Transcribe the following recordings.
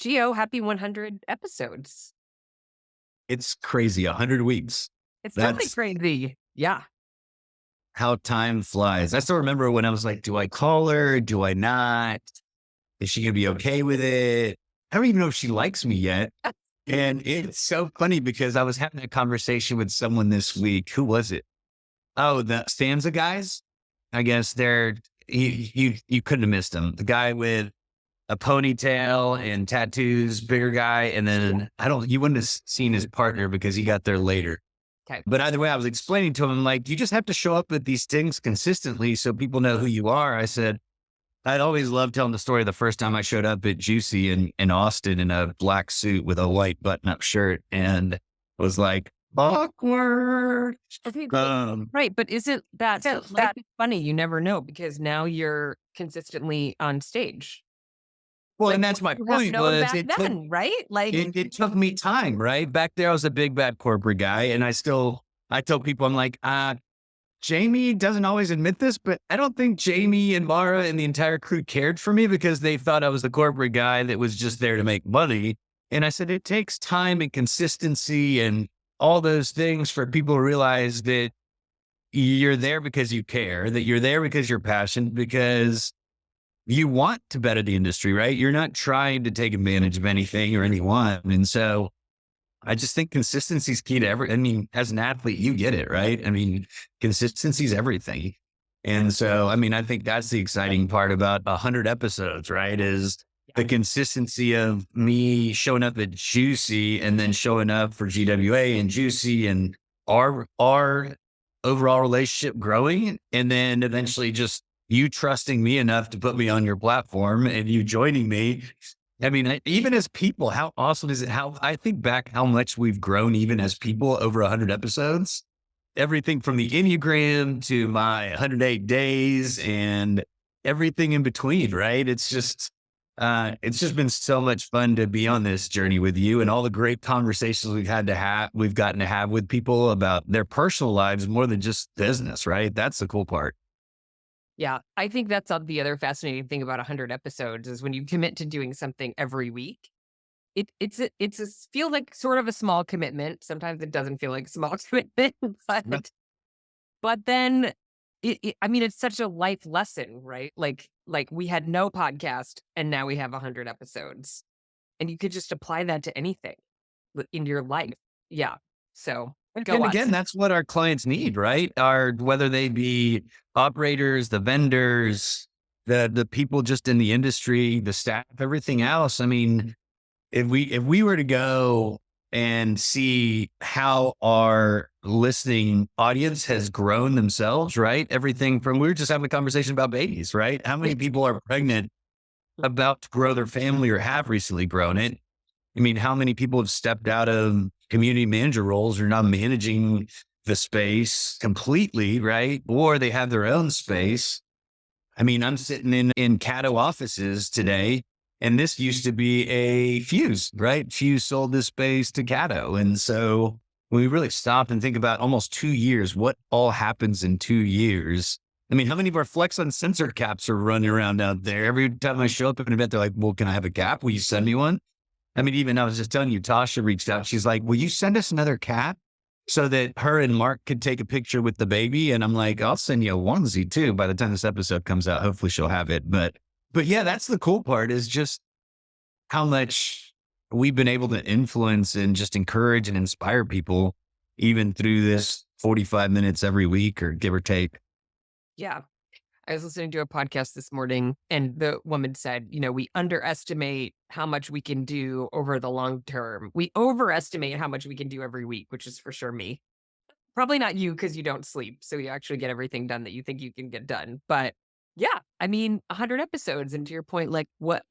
Geo, happy 100 episodes. It's crazy. 100 weeks. It's totally That's crazy. Yeah. how time flies. I still remember when I was like, do I call her? Do I not? Is she going to be okay with it? I don't even know if she likes me yet. And it's so funny because I was having a conversation with someone this week. Who was it? Oh, the Stanza guys. I guess you couldn't have missed them. The guy with a ponytail and tattoos, bigger guy. And then you wouldn't have seen his partner because he got there later. Okay. But either way, I was explaining to him, like, you just have to show up at these things consistently so people know who you are. I said, I'd always loved telling the story the first time I showed up at Juicy in Austin in a black suit with a white button up shirt and was like, awkward. Okay. Um, Right. But isn't that yeah, life is funny? You never know because now you're consistently on stage. well, Like and what that's my you have point known was back then, right? Like, it took me time, right? Back there, I was a big bad corporate guy. And I tell people, I'm like, Jamie doesn't always admit this, but I don't think Jamie and Mara and the entire crew cared for me because they thought I was the corporate guy that was just there to make money. And I said, it takes time and consistency and all those things for people to realize that you're there because you care, that you're there because you're passionate, because you want to better the industry, right? You're not trying to take advantage of anything or anyone. And so I just think consistency is key to I mean, as an athlete, you get it, right? I mean, consistency is everything. And so, I mean, I think that's the exciting part about 100 episodes, right? Is the consistency of me showing up at Juicy and then showing up for GWA and Juicy and our overall relationship growing. And then eventually just you trusting me enough to put me on your platform and you joining me. I mean, even as people, how awesome is it? How I think back how much we've grown even as people over 100 episodes. Everything from the Enneagram to my 108 days and everything in between, right? It's just been so much fun to be on this journey with you and all the great conversations we've gotten to have with people about their personal lives more than just business, right? That's the cool part. yeah, I think that's the other fascinating thing about 100 episodes is when you commit to doing something every week. Feel like sort of a small commitment. Sometimes it doesn't feel like a small commitment, but then I mean, it's such a life lesson, right? Like we had no podcast and now we have 100 episodes, and you could just apply that to anything in your life. Yeah. So go And again, us. that's what our clients need, right? Our whether they be operators, the vendors, the people just in the industry, the staff, everything else. I mean, if we were to go and see how our listening audience has grown themselves, right? Everything from we were just having a conversation about babies, right? How many people are pregnant about to grow their family or have recently grown it? I mean, how many people have stepped out of community manager roles or not managing the space completely, right? Or they have their own space. I mean, I'm sitting in Cato offices today, and this used to be a Fuse, right? Fuse sold this space to Cato. And so when we really stop and think about almost 2 years, what all happens in 2 years? I mean, how many of our Flex Uncensored caps are running around out there? Every time I show up at an event, they're like, well, can I have a cap? Will you send me one? I mean, even I was just telling you, Tasha reached out. She's like, will you send us another cap so that her and Mark could take a picture with the baby? And I'm like, I'll send you a onesie too. By the time this episode comes out, hopefully she'll have it. But yeah, that's the cool part is just how much we've been able to influence and just encourage and inspire people even through this 45 minutes every week or give or take. Yeah. I was listening to a podcast this morning and the woman said, we underestimate how much we can do over the long term. We overestimate how much we can do every week, which is for sure me. Probably not you because you don't sleep. So you actually get everything done that you think you can get done. But yeah, I mean, 100 episodes. And to your point, like what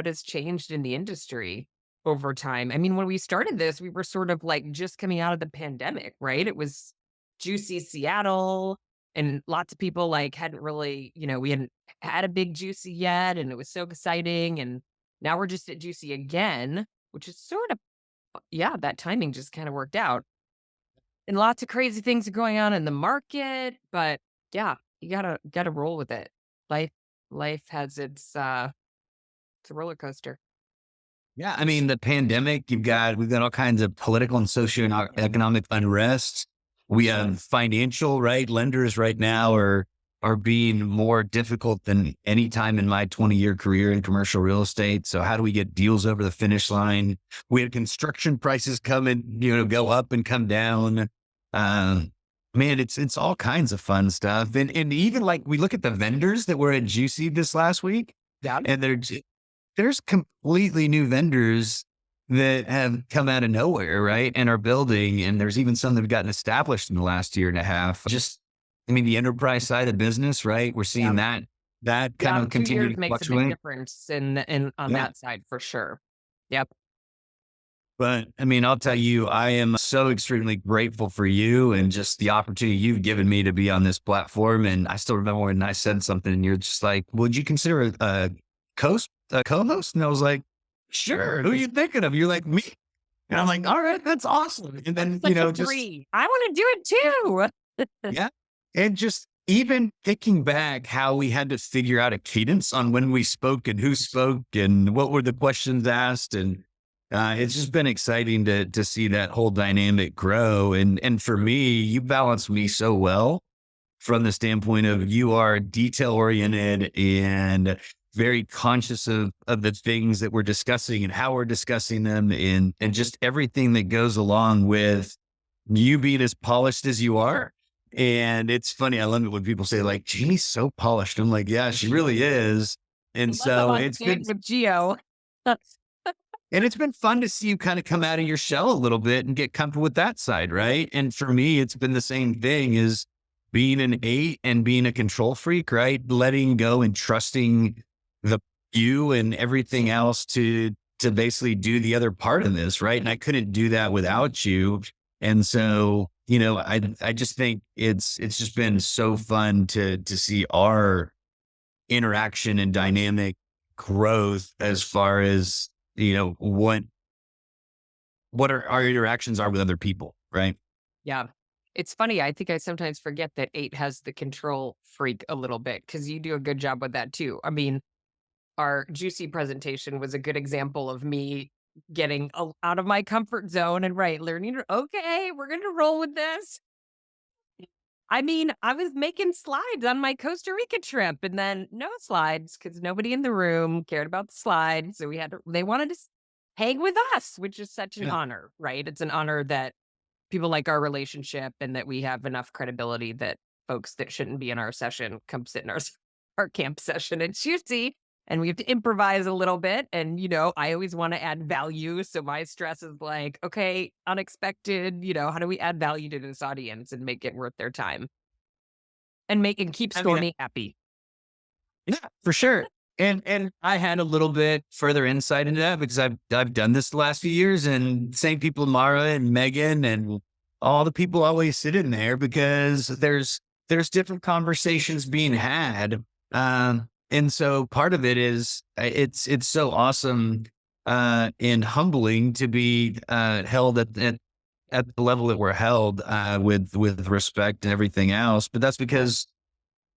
has changed in the industry over time? I mean, when we started this, we were sort of like just coming out of the pandemic, right? It was Juicy Seattle and lots of people like hadn't really, we hadn't had a big Juicy yet. And it was so exciting. And now we're just at Juicy again, which is sort of, yeah, that timing just kind of worked out. And lots of crazy things are going on in the market, but yeah, you gotta roll with it. Life life has it's a roller coaster. Yeah, I mean, the pandemic, we've got all kinds of political and socioeconomic unrest. We have financial, right? Lenders right now are being more difficult than any time in my 20-year career in commercial real estate. So how do we get deals over the finish line? We had construction prices come and, go up and come down. Um, Man, it's all kinds of fun stuff. And even like we look at the vendors that were at Juicy this last week, Yeah. and there's completely new vendors that have come out of nowhere, right? And are building. And there's even some that have gotten established in the last year and a half. I mean, the enterprise side of business, right? We're Yeah. seeing that kind Yeah. of 2 years continue to makes a big fluctuate. difference in on Yeah. that side for sure. Yep. But I mean, I'll tell you, I am so extremely grateful for you and just the opportunity you've given me to be on this platform. And I still remember when I said something and you're just like, would you consider a co-host? And I was like, sure. Who are you thinking of? You're like, me. And I'm like, all right, that's awesome. And That's then, such a just, three. I want to do it too. yeah. And just even thinking back how we had to figure out a cadence on when we spoke and who spoke and what were the questions asked. And it's just been exciting to see that whole dynamic grow. And for me, you balance me so well from the standpoint of you are detail oriented and very conscious of the things that we're discussing and how we're discussing them and just everything that goes along with you being as polished as you are. And it's funny, I love it when people say, like, Jamie's so polished. I'm like, yeah, she really is. I And love them so on stage with Geo. it's been fun to see you kind of come out of your shell a little bit and get comfortable with that side, right? And for me, it's been the same thing is being an eight and being a control freak, right? Letting go and trusting the you and everything else to basically do the other part of this, right? And I couldn't do that without you. And so, I just think it's just been so fun to see our interaction and dynamic growth as far as, what our interactions are with other people, right? Yeah. It's funny. I think I sometimes forget that eight has the control freak a little bit because you do a good job with that too. I mean, our juicy presentation was a good example of me getting out of my comfort zone and learning, okay, we're going to roll with this. I mean, I was making slides on my Costa Rica trip and then no slides because nobody in the room cared about the slides. So they wanted to hang with us, which is such an Yeah. honor, right? It's an honor that people like our relationship and that we have enough credibility that folks that shouldn't be in our session come sit in our camp session and juicy. And we have to improvise a little bit. And, I always want to add value. So my stress is like, okay, unexpected, how do we add value to this audience and make it worth their time and keep I mean, Stormy happy? yeah, for sure. And I had a little bit further insight into that because I've done this the last few years and same people, Mara and Megan and all the people always sit in there because there's different conversations being had. And so part of it is it's so awesome and humbling to be held at the level that we're held with respect and everything else. But that's because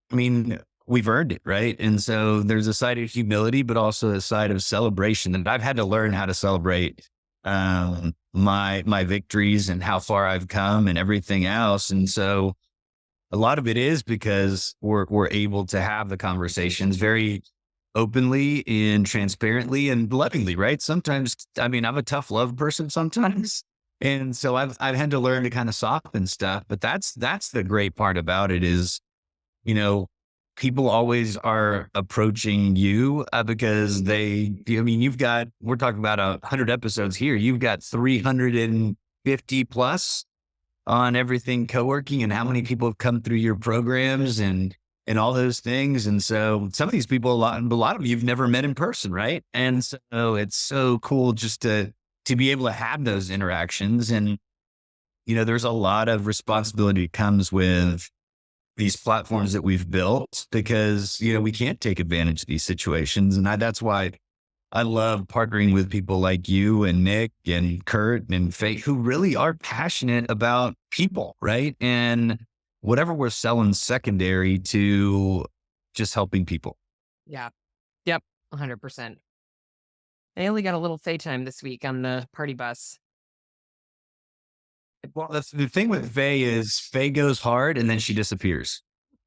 I mean, we've earned it, right? And so there's a side of humility, but also a side of celebration. And I've had to learn how to celebrate my victories and how far I've come and everything else. And so a lot of it is because we're able to have the conversations very openly and transparently and lovingly, right? Sometimes, I mean, I'm a tough love person sometimes. And so I've had to learn to kind of soften stuff. But that's the great part about it is you know, people always are approaching you because we're talking about 100 episodes here. You've got 350 plus on everything co-working and how many people have come through your programs and all those things. And so some of these people, a lot of you've never met in person, right? And so it's so cool just to be able to have those interactions. And, there's a lot of responsibility that comes with these platforms that we've built because, we can't take advantage of these situations. And that's why I love partnering with people like you and Nick and Kurt and Faye, who really are passionate about people, right? And whatever we're selling secondary to just helping people. Yeah. Yep. 100%. I only got a little Faye time this week on the party bus. Well, that's the thing with Faye is Faye goes hard and then she disappears.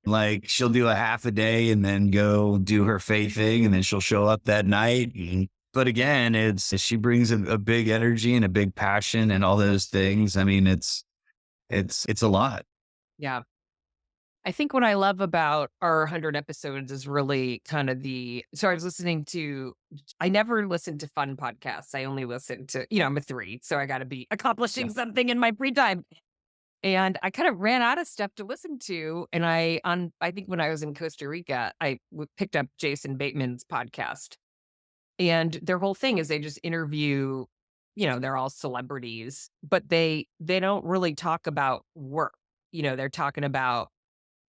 Like she'll do a half a day and then go do her Faye thing, and then she'll show up that night. But again, it's she brings a big energy and a big passion and all those things. I mean, it's a lot. Yeah. I think what I love about our 100 episodes is really kind of so I was listening to, I never listen to fun podcasts. I only listen to, I'm a three, so I got to be Yeah. accomplishing something in my free time. And I kind of ran out of stuff to listen to. And I think when I was in Costa Rica, picked up Jason Bateman's podcast. And their whole thing is they just interview, they're all celebrities, but they don't really talk about work. They're talking about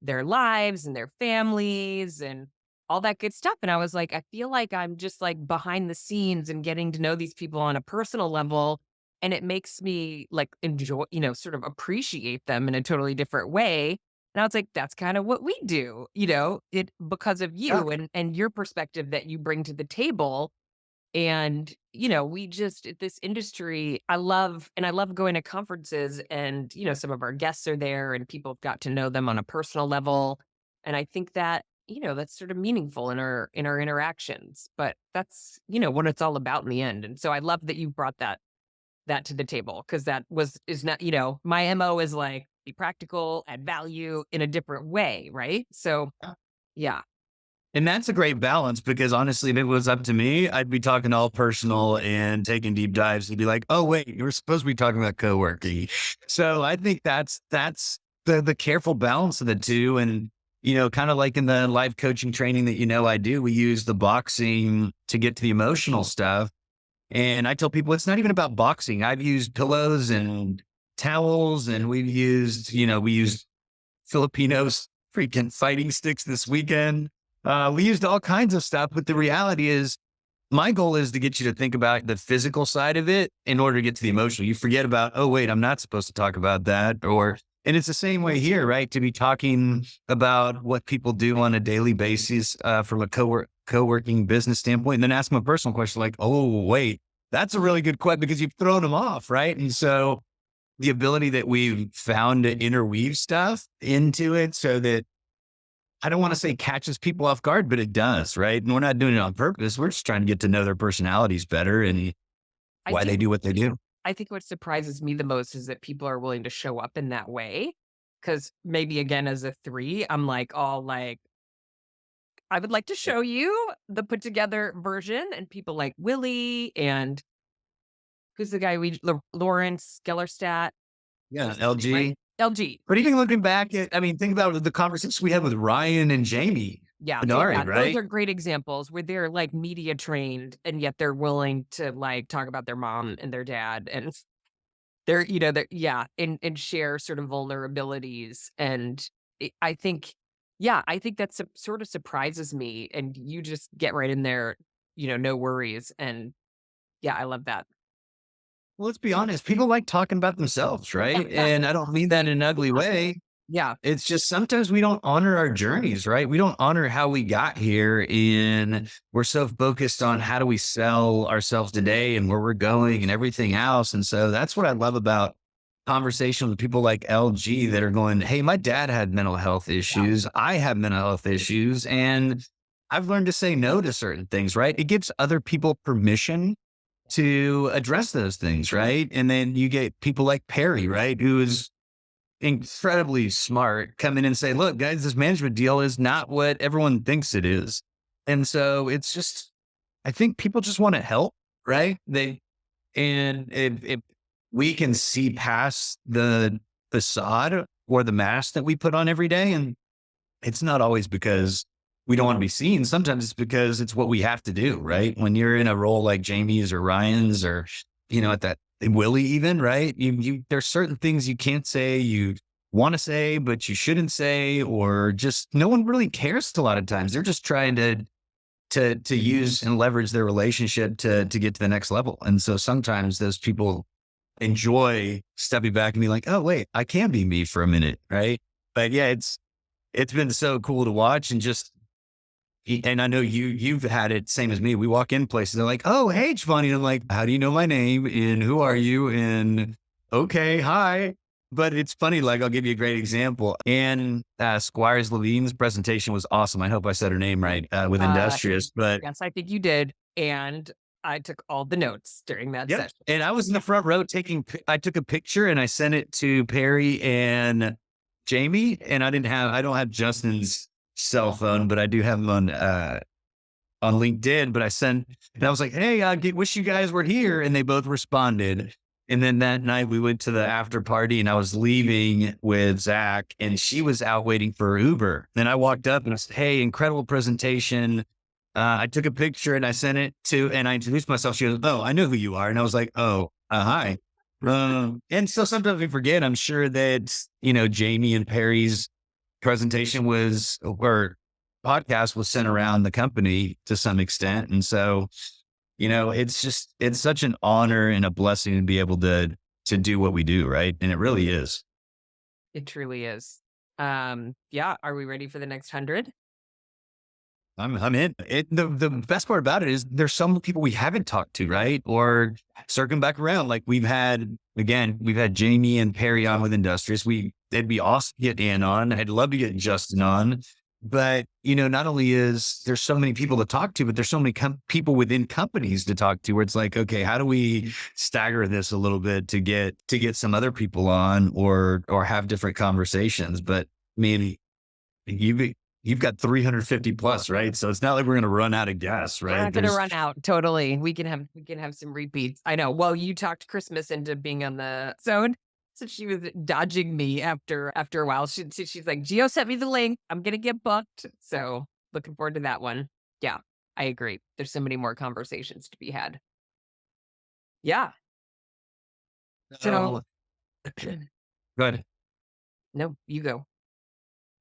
their lives and their families and all that good stuff. And I was like, I feel like I'm just like behind the scenes and getting to know these people on a personal level. And it makes me like enjoy, sort of appreciate them in a totally different way. And I was like, that's kind of what we do, it because of Yeah. you and your perspective that you bring to the table. And, we just this industry, I love going to conferences and, some of our guests are there and people have got to know them on a personal level. And I think that, that's sort of meaningful in our interactions. But that's, what it's all about in the end. And so I love that you brought that to the table because is not, my MO is like be practical, add value in a different way, right? So yeah. And that's a great balance because honestly, if it was up to me, I'd be talking all personal and taking deep dives and be like, oh, wait, you were supposed to be talking about co-working. So I think that's the careful balance of the two. And, kind of like in the life coaching training that, I do, we use the boxing to get to the emotional stuff. And I tell people it's not even about boxing. I've used pillows and towels, and we used Filipinos freaking fighting sticks this weekend. We used all kinds of stuff, but the reality is my goal is to get you to think about the physical side of it in order to get to the emotional. You forget about, oh, wait, I'm not supposed to talk about that. And it's the same way here, right? To be talking about what people do on a daily basis from a co-working business standpoint, and then ask them a personal question like, oh, wait, that's a really good question because you've thrown them off, right? And so the ability that we've found to interweave stuff into it so that I don't want to say catches people off guard, but it does, right? And we're not doing it on purpose. We're just trying to get to know their personalities better and I why they think do what they do. I think what surprises me the most is that people are willing to show up in that way. Cause maybe again, as a three, I'm like, all like, I would like to show you the put together version. And people like Willie and who's the guy Lawrence Gellerstadt. Yeah, That's his name, right? LG. LG. But even looking back at, I mean, think about the conversations we had with Ryan and Jamie Yeah, Benari, those right? are great examples where they're like media trained and yet they're willing to like talk about their mom and their dad and they're yeah, and share sort of vulnerabilities, and I think yeah, I think that sort of surprises me, and you just get right in there, no worries, and yeah, I love that. Well, let's be honest. People like talking about themselves, right? Yeah, And I don't mean that in an ugly way. yeah, It's just sometimes we don't honor our journeys, right? We don't honor how we got here. And we're so focused on how do we sell ourselves today and where we're going and everything else. And so that's what I love about conversation with people like LG that are going, hey, my dad had mental health yeah, issues. I have mental health issues. And I've learned to say no to certain things, right? It gives other people permission to address those things, right? And then you get people like Perry, right? Who is incredibly smart come in and say, look, guys, this management deal is not what everyone thinks it is. And so it's just, I think people just want to help, right? And if we can see past the facade or the mask that we put on every day, and it's not always because we don't want to be seen. Sometimes it's because it's what we have to do, right? When you're in a role like Jamie's or Ryan's or, at that Willie even, right? There's certain things you can't say, you want to say, but you shouldn't say, or just no one really cares a lot of times. They're just trying to use and leverage their relationship to get to the next level. And so sometimes those people enjoy stepping back and be like, oh, wait, I can be me for a minute, right? But yeah, it's been so cool to watch and just and I know you've had it same as me. We walk in places, they're like, "Oh, hey, Giovanni." And I'm like, "How do you know my name? And who are you?" And okay, hi. But it's funny, like I'll give you a great example. And Squires Levine's presentation was awesome. I hope I said her name right with Uh, Industrious. But yes, I think you did, and I took all the notes during that yep. session. And I was in the front row I took a picture and I sent it to Perry and Jamie. And I don't have Justin's cell phone, but I do have him on LinkedIn. But and I was like, hey, wish you guys were here. And they both responded. And then that night we went to the after party and I was leaving with Zach and she was out waiting for Uber. Then I walked up and I said, hey, incredible presentation. I took a picture and I sent it and I introduced myself. She goes, oh, I know who you are. And I was like, oh, hi. And so sometimes we forget, I'm sure that, Jamie and Perry's presentation or podcast was sent around the company to some extent. And so, it's such an honor and a blessing to be able to do what we do. Right. And it really is. It truly is. Yeah, are we ready for the next 100? I'm in it. The best part about it is there's some people we haven't talked to, right? Or circling back around, like we've had Jamie and Perry on with Industrious. It'd be awesome to get Ann on. I'd love to get Justin on. But not only is there's so many people to talk to, but there's so many people within companies to talk to. Where it's like, okay, how do we stagger this a little bit to get some other people on, or have different conversations? But I mean, you you've got 350 plus, right? So it's not like we're going to run out of gas, We're right? not gonna run out, totally. We can have some repeats. I know. Well, you talked Christmas into being on the zone, so she was dodging me after a while. She's like, "Geo sent me the link. I'm gonna get booked." So looking forward to that one. Yeah, I agree. There's so many more conversations to be had. Yeah. So So good. no, you go.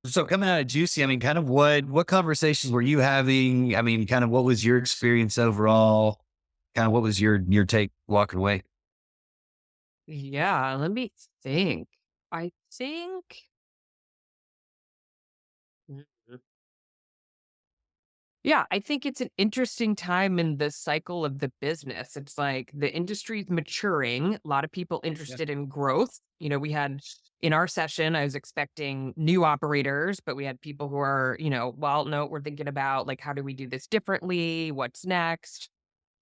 So coming out of Juicy, I mean, kind of what conversations were you having? I mean, kind of what was your experience overall? Kind of what was your take walking away? Yeah, let me think. I think. Mhm. Yeah, I think it's an interesting time in the cycle of the business. It's like the industry's maturing, a lot of people Yeah. interested in growth. We had in our session, I was expecting new operators, but we had people who are, well, no, we're thinking about like, how do we do this differently? What's next?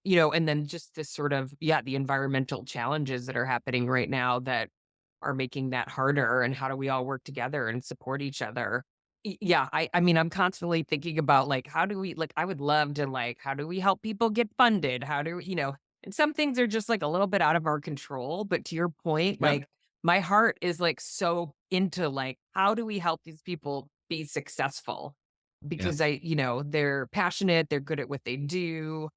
And then just this sort of, yeah, the environmental challenges that are happening right now that are making that harder. And how do we all work together and support each other? Yeah, I mean, I'm constantly thinking about like, how do we, like, I would love to, like, how do we help people get funded? How do, and some things are just like a little bit out of our control. But to your point, Yeah. like, my heart is like so into like, how do we help these people be successful? Yeah. Because they're passionate, they're good at what they do.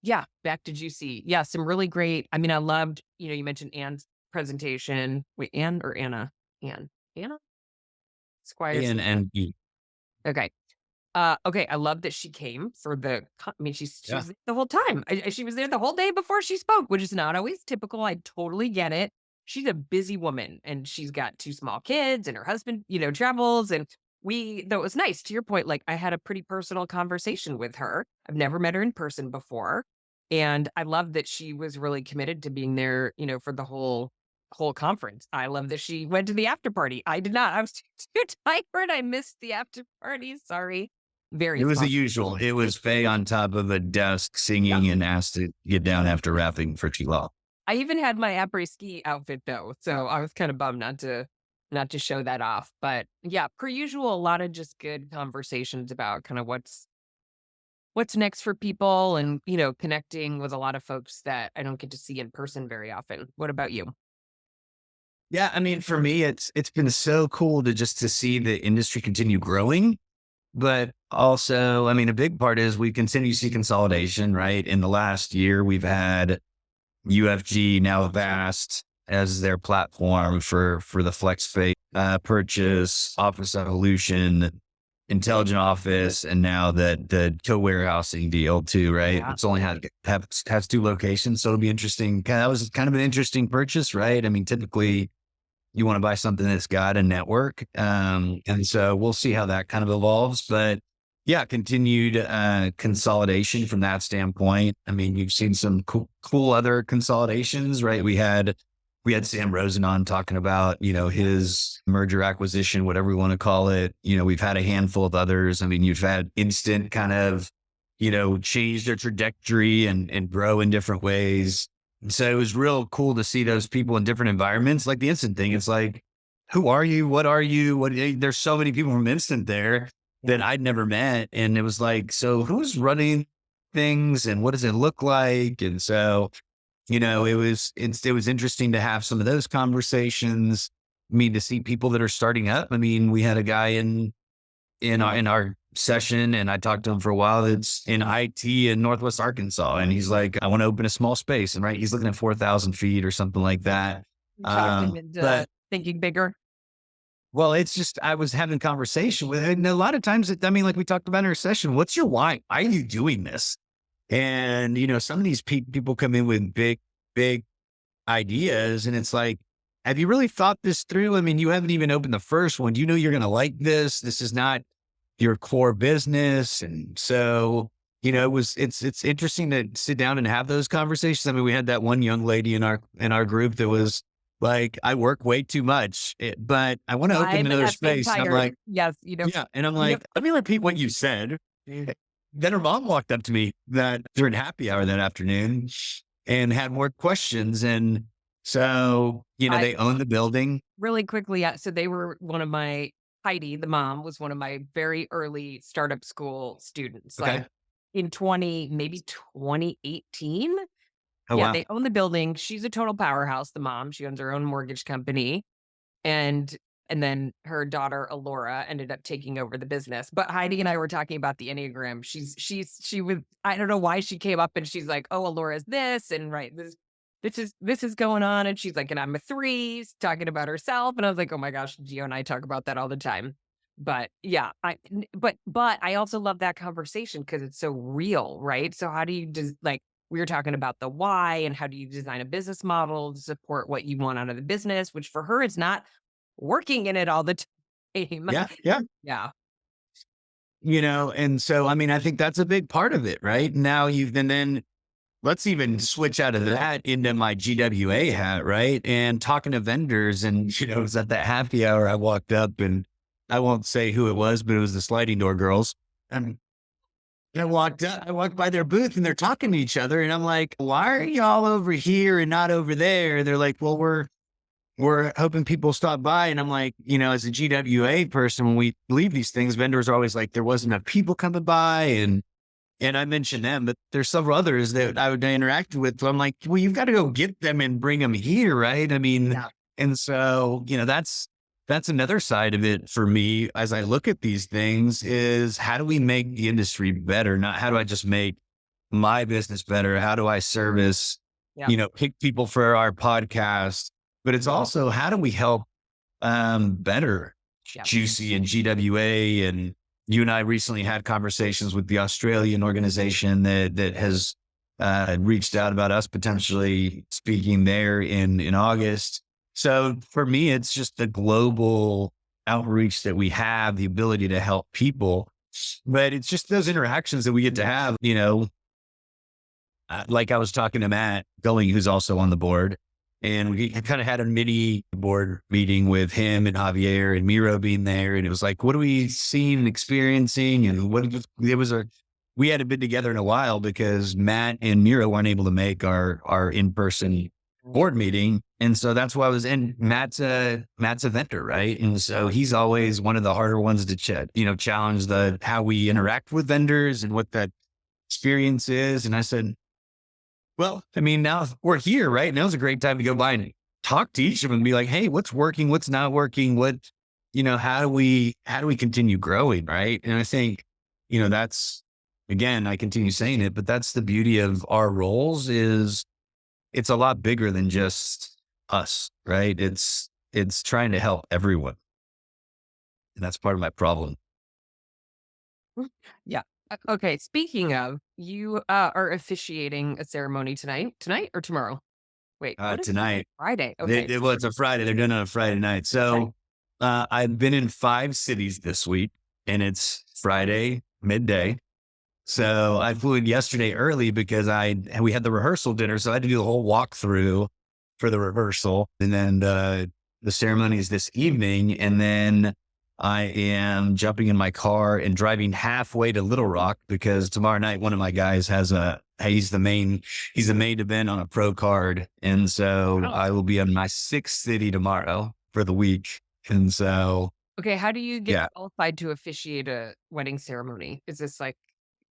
Yeah, back to Juicy. Yeah, some really great, I mean, I loved, you mentioned Anne's presentation. Wait, Anne or Anna? Anne. Anna? Squires. And Okay. Okay, I love that she came for I mean, she yeah. was there the whole time. She was there the whole day before she spoke, which is not always typical. I totally get it. She's a busy woman and she's got 2 small kids and her husband, travels, and though it was nice to your point, like I had a pretty personal conversation with her. I've never met her in person before. And I love that she was really committed to being there, for the whole conference. I love that she went to the after party. I did not. I was too tired. I missed the after party. Sorry. Very It was the smart. usual. It was Faye on top of a desk Yeah. singing and asked to get down after rapping for too long. I even had my après-ski outfit though, so I was kind of bummed not to show that off. But yeah, per usual, a lot of just good conversations about kind of what's next for people and, connecting with a lot of folks that I don't get to see in person very often. What about you? Yeah, I mean, for me, it's been so cool to see the industry continue growing. But also, I mean, a big part is we continue to see consolidation, right? In the last year, we've had UFG, now Vast, as their platform for the FlexPay purchase, Office Evolution, Intelligent Office, and now the co-warehousing deal too, right? Yeah. It's only has 2 locations, so it'll be interesting. That was kind of an interesting purchase, right? I mean, typically you want to buy something that's got a network, and so we'll see how that kind of evolves. But yeah, continued consolidation from that standpoint. I mean, you've seen some cool other consolidations, right? We had Sam Rosen on talking about, his merger acquisition, whatever we want to call it. We've had a handful of others. I mean, you've had Instant kind of, change their trajectory and grow in different ways. So it was real cool to see those people in different environments. Like the Instant thing, it's like, who are you? What are you? There's so many people from Instant there that I'd never met. And it was like, so who's running things and what does it look like? And so, it was interesting to have some of those conversations. I mean, to see people that are starting up. I mean, we had a guy in our session, and I talked to him for a while, that's in IT in Northwest Arkansas. And he's like, I want to open a small space. And right, he's looking at 4,000 feet or something like that. Talked him into But thinking bigger. well, it's just, I was having conversation with, and a lot of times, I mean, like we talked about in our session, what's your why? Why are you doing this? And, some of these people come in with big ideas, and it's like, have you really thought this through? I mean, you haven't even opened the first one. Do you know you're going to like this? This is not your core business. And so, it's interesting to sit down and have those conversations. I mean, we had that one young lady in our group that was like, I work way too much, but I want to open I'm another at same space. And I'm tired. like, Yes, yeah. And I'm you know, like, let me repeat what you said. Then her mom walked up to me that during happy hour that afternoon and had more questions. And so, I they own the building. really quickly, so they were one of my Heidi, the mom, was one of my very early startup school students, like Okay. in maybe 2018. Oh, Yeah, wow. they own the building. She's a total powerhouse, the mom. She owns her own mortgage company. And and then her daughter Alora ended up taking over the business. But Heidi and I were talking about the Enneagram. She was, I don't know why she came up and she's like, "Oh, Alora's this and right this is going on." And she's like, "And I'm a 3, talking about herself." And I was like, "Oh my gosh, Gio and I talk about that all the time." But yeah, but I also love that conversation because it's so real, right? So how do you just like we were talking about the why and how do you design a business model to support what you want out of the business, which for her it's not working in it all the time. Yeah. Yeah. Yeah. And so, I mean, I think that's a big part of it, right? Now and then let's even switch out of that into my GWA hat, right? And talking to vendors. And, it was at that happy hour, I walked up, and I won't say who it was, but it was the sliding door girls. And I walked by their booth, and they're talking to each other. And I'm like, why are y'all over here and not over there? They're like, well, we're hoping people stop by. And I'm like, as a GWA person, when we leave these things, vendors are always like, there wasn't enough people coming by. And I mentioned them, but there's several others that I would interact with. So I'm like, well, you've got to go get them and bring them here, right? I mean, yeah. And so, that's another side of it for me as I look at these things is how do we make the industry better? Not how do I just make my business better? How do I service, Yeah. pick people for our podcast? But it's also how do we help better Yeah. Juicy and GWA. And you and I recently had conversations with the Australian organization that has reached out about us potentially speaking there in August. So for me, it's just the global outreach that we have, the ability to help people. But it's just those interactions that we get to have, like I was talking to Matt Gully, who's also on the board. And we kind of had a mini board meeting with him and Javier and Miro being there. And it was like, what are we seeing and experiencing? And we hadn't been together in a while because Matt and Miro weren't able to make our in-person board meeting. And so that's why I was in. Matt's a vendor, right? And so he's always one of the harder ones to challenge how we interact with vendors and what that experience is. And I said, well, I mean, now we're here, right? Now's a great time to go by and talk to each of them and be like, hey, what's working? What's not working? How do we continue growing? Right. And I think, that's, again, I continue saying it, but that's the beauty of our roles is it's a lot bigger than just us, right? It's trying to help everyone. And that's part of my problem. Yeah. Okay. Speaking of, you are officiating a ceremony tonight or tomorrow? Wait, what is Tonight. Friday? Okay. Well, it's a Friday. They're doing it on a Friday night. Okay. So I've been in 5 cities this week, and it's Friday, midday. So I flew in yesterday early because we had the rehearsal dinner, so I had to do the whole walkthrough for the rehearsal, and then the ceremony is this evening, and then I am jumping in my car and driving halfway to Little Rock because tomorrow night one of my guys has a he's the main event on a pro card, and so Wow. I will be in my sixth city tomorrow for the week, and so Okay, how do you get yeah. qualified to officiate a wedding ceremony? Is this like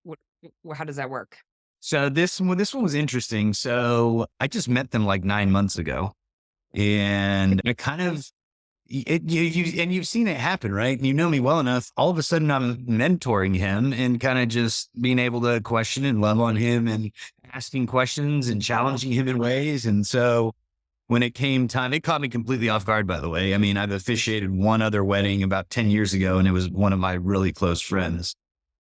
what how does that work? So this one was interesting. So I just met them like 9 months ago, and it kind of you've seen it happen, right? You know me well enough. All of a sudden, I'm mentoring him and kind of just being able to question and love on him and asking questions and challenging him in ways. And so when it came time, it caught me completely off guard. By the way, I mean I've officiated one other wedding about 10 years ago, and it was one of my really close friends.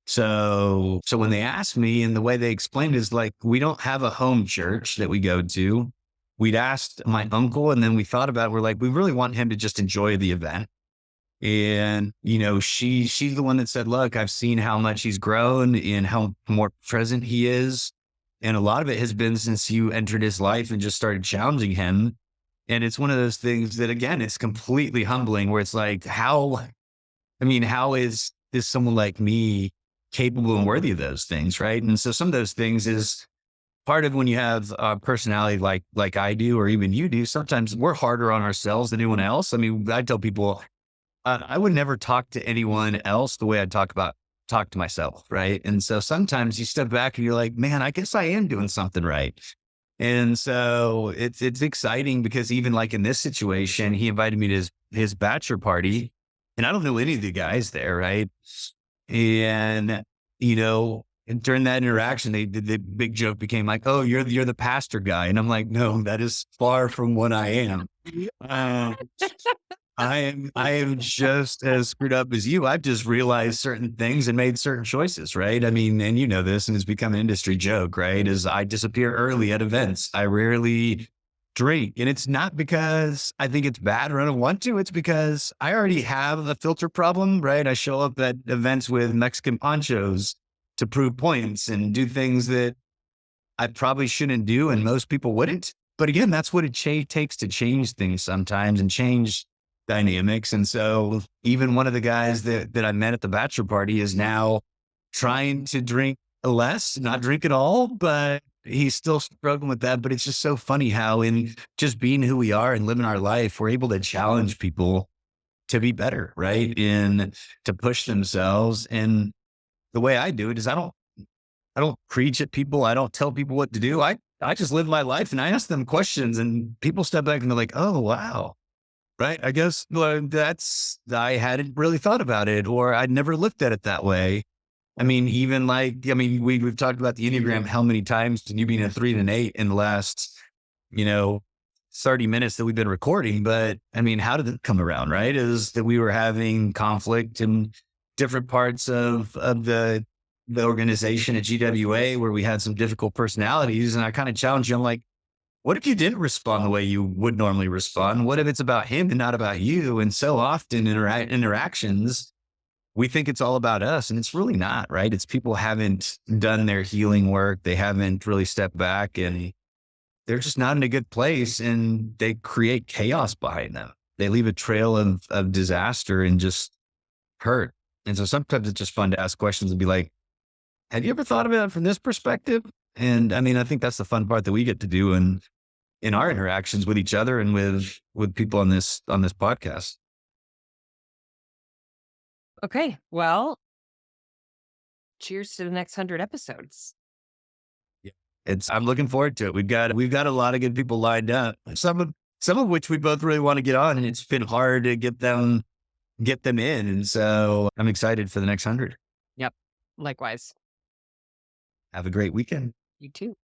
So when they asked me, and the way they explained it is like, we don't have a home church that we go to. We'd asked my uncle, and then we thought about it. We're like, we really want him to just enjoy the event. And, she's the one that said, look, I've seen how much he's grown and how more present he is. And a lot of it has been since you entered his life and just started challenging him. And it's one of those things that, again, it's completely humbling where it's like, how is someone like me capable and worthy of those things, right? And so some of those things is part of when you have a personality like I do, or even you do. Sometimes we're harder on ourselves than anyone else. I mean, I tell people I would never talk to anyone else the way I talk to myself, right? And so sometimes you step back and you're like, man, I guess I am doing something right. And so it's exciting because even like in this situation, he invited me to his bachelor party, and I don't know any of the guys there, right? And and during that interaction, the big joke became like, "Oh, you're the pastor guy," and I'm like, "No, that is far from what I am. Uh, I am just as screwed up as you. I've just realized certain things and made certain choices, right? I mean, and you know this, and it's become an industry joke, right? Is I disappear early at events. I rarely drink. And it's not because I think it's bad or I don't want to. It's because I already have a filter problem, right? I show up at events with Mexican ponchos to prove points and do things that I probably shouldn't do, and most people wouldn't. But again, that's what it takes to change things sometimes and change dynamics. And so, even one of the guys that I met at the bachelor party is now trying to drink less, not drink at all, but he's still struggling with that. But it's just so funny how, in just being who we are and living our life, we're able to challenge people to be better, right? And to push themselves. And the way I do it is I don't preach at people. I don't tell people what to do. I just live my life and I ask them questions, and people step back and they're like, "Oh, wow." Right. I guess I hadn't really thought about it, or I'd never looked at it that way. I mean, even we've talked about the Enneagram how many times, and you being a 3 and an 8 in the last, you know, 30 minutes that we've been recording. But I mean, how did it come around? Right. Is that we were having conflict in different parts of the organization at GWA where we had some difficult personalities. And I kind of challenged you. I'm like, what if you didn't respond the way you would normally respond? What if it's about him and not about you? And so often interactions, we think it's all about us, and it's really not, right? It's people haven't done their healing work. They haven't really stepped back, and they're just not in a good place, and they create chaos behind them. They leave a trail of disaster and just hurt. And so sometimes it's just fun to ask questions and be like, have you ever thought about it from this perspective? And I mean, I think that's the fun part that we get to do in our interactions with each other and with people on this podcast. Okay, well, cheers to the next 100 episodes. Yeah. I'm looking forward to it. We've got a lot of good people lined up. Some of which we both really want to get on, and it's been hard to get them in. And so I'm excited for the next 100. Yep. Likewise. Have a great weekend. You too.